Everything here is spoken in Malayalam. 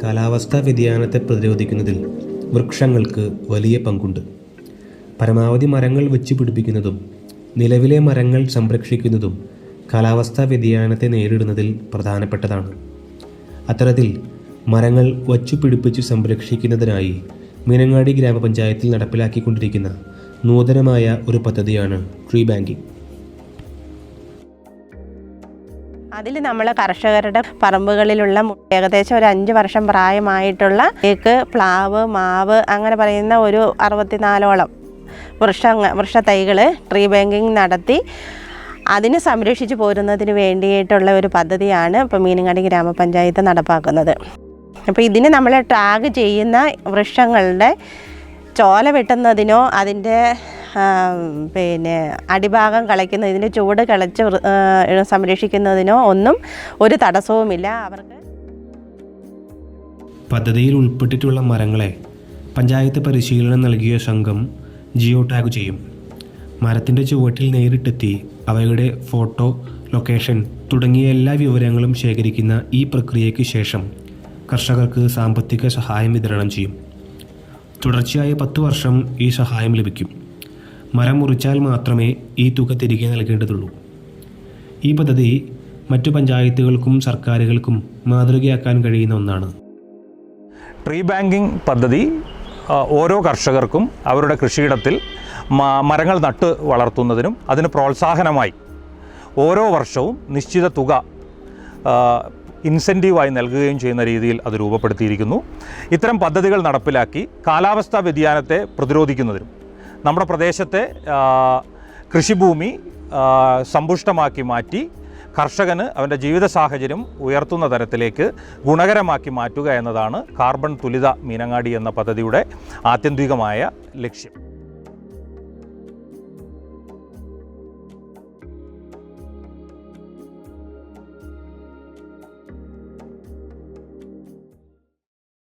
കാലാവസ്ഥാ വ്യതിയാനത്തെ പ്രതിരോധിക്കുന്നതിൽ വൃക്ഷങ്ങൾക്ക് വലിയ പങ്കുണ്ട്. പരമാവധി മരങ്ങൾ വെച്ച് പിടിപ്പിക്കുന്നതും നിലവിലെ മരങ്ങൾ സംരക്ഷിക്കുന്നതും കാലാവസ്ഥാ വ്യതിയാനത്തെ നേരിടുന്നതിൽ പ്രധാനപ്പെട്ടതാണ്. അത്തരത്തിൽ മരങ്ങൾ വച്ചുപിടിപ്പിച്ച് സംരക്ഷിക്കുന്നതിനായി മീനങ്ങാടി ഗ്രാമപഞ്ചായത്തിൽ നടപ്പിലാക്കിക്കൊണ്ടിരിക്കുന്ന നൂതനമായ ഒരു പദ്ധതിയാണ് ട്രീ ബാങ്കിങ്. അതിൽ നമ്മൾ കർഷകരുടെ പറമ്പുകളിലുള്ള ഏകദേശം ഒരു 5 വർഷം പ്രായമായിട്ടുള്ള തേക്ക്, പ്ലാവ്, മാവ് അങ്ങനെ പറയുന്ന ഒരു 64ഓളം വൃക്ഷത്തൈകൾ ട്രീ ബാങ്കിങ് നടത്തി അതിനെ സംരക്ഷിച്ചു പോരുന്നതിന് വേണ്ടിയിട്ടുള്ള ഒരു പദ്ധതിയാണ് ഇപ്പോൾ മീനങ്ങാടി ഗ്രാമപഞ്ചായത്ത് നടപ്പാക്കുന്നത്. അപ്പോൾ ഇതിന് നമ്മൾ ടാഗ് ചെയ്യുന്ന വൃക്ഷങ്ങളുടെ ചോല വെട്ടുന്നതിനോ അതിൻ്റെ അടിഭാഗം കളയ്ക്കുന്നതിന് ചൂട് കളച്ച് സംരക്ഷിക്കുന്നതിനോ ഒന്നും ഒരു തടസ്സവുമില്ല. അവർക്ക് പദ്ധതിയിൽ ഉൾപ്പെട്ടിട്ടുള്ള മരങ്ങളെ പഞ്ചായത്ത് പരിശീലനം നൽകിയ സംഘം ജിയോ ടാഗ് ചെയ്യും. മരത്തിൻ്റെ ചുവട്ടിൽ നേരിട്ടെത്തി അവയുടെ ഫോട്ടോ, ലൊക്കേഷൻ തുടങ്ങിയ എല്ലാ വിവരങ്ങളും ശേഖരിക്കുന്ന ഈ പ്രക്രിയയ്ക്ക് ശേഷം കർഷകർക്ക് സാമ്പത്തിക സഹായം വിതരണം ചെയ്യും. തുടർച്ചയായ 10 വർഷം ഈ സഹായം ലഭിക്കും. മരം മുറിച്ചാൽ മാത്രമേ ഈ തുക തിരികെ നൽകേണ്ടതുള്ളൂ. ഈ പദ്ധതി മറ്റു പഞ്ചായത്തുകൾക്കും സർക്കാരുകൾക്കും മാതൃകയാക്കാൻ കഴിയുന്ന ഒന്നാണ്. ട്രീ ബാങ്കിങ് പദ്ധതി ഓരോ കർഷകർക്കും അവരുടെ കൃഷിയിടത്തിൽ മരങ്ങൾ നട്ട് വളർത്തുന്നതിനും അതിന് പ്രോത്സാഹനമായി ഓരോ വർഷവും നിശ്ചിത തുക ഇൻസെൻറ്റീവായി നൽകുകയും ചെയ്യുന്ന രീതിയിൽ അത് രൂപപ്പെടുത്തിയിരിക്കുന്നു. ഇത്തരം പദ്ധതികൾ നടപ്പിലാക്കി കാലാവസ്ഥാ വ്യതിയാനത്തെ പ്രതിരോധിക്കുന്നതിനും നമ്മുടെ പ്രദേശത്തെ കൃഷിഭൂമി സമ്പുഷ്ടമാക്കി മാറ്റി കർഷകന് അവൻ്റെ ജീവിത സാഹചര്യം ഉയർത്തുന്ന തരത്തിലേക്ക് ഗുണകരമാക്കി മാറ്റുക എന്നതാണ് കാർബൺ തുലിത മീനങ്ങാടി എന്ന പദ്ധതിയുടെ ആത്യന്തികമായ ലക്ഷ്യം.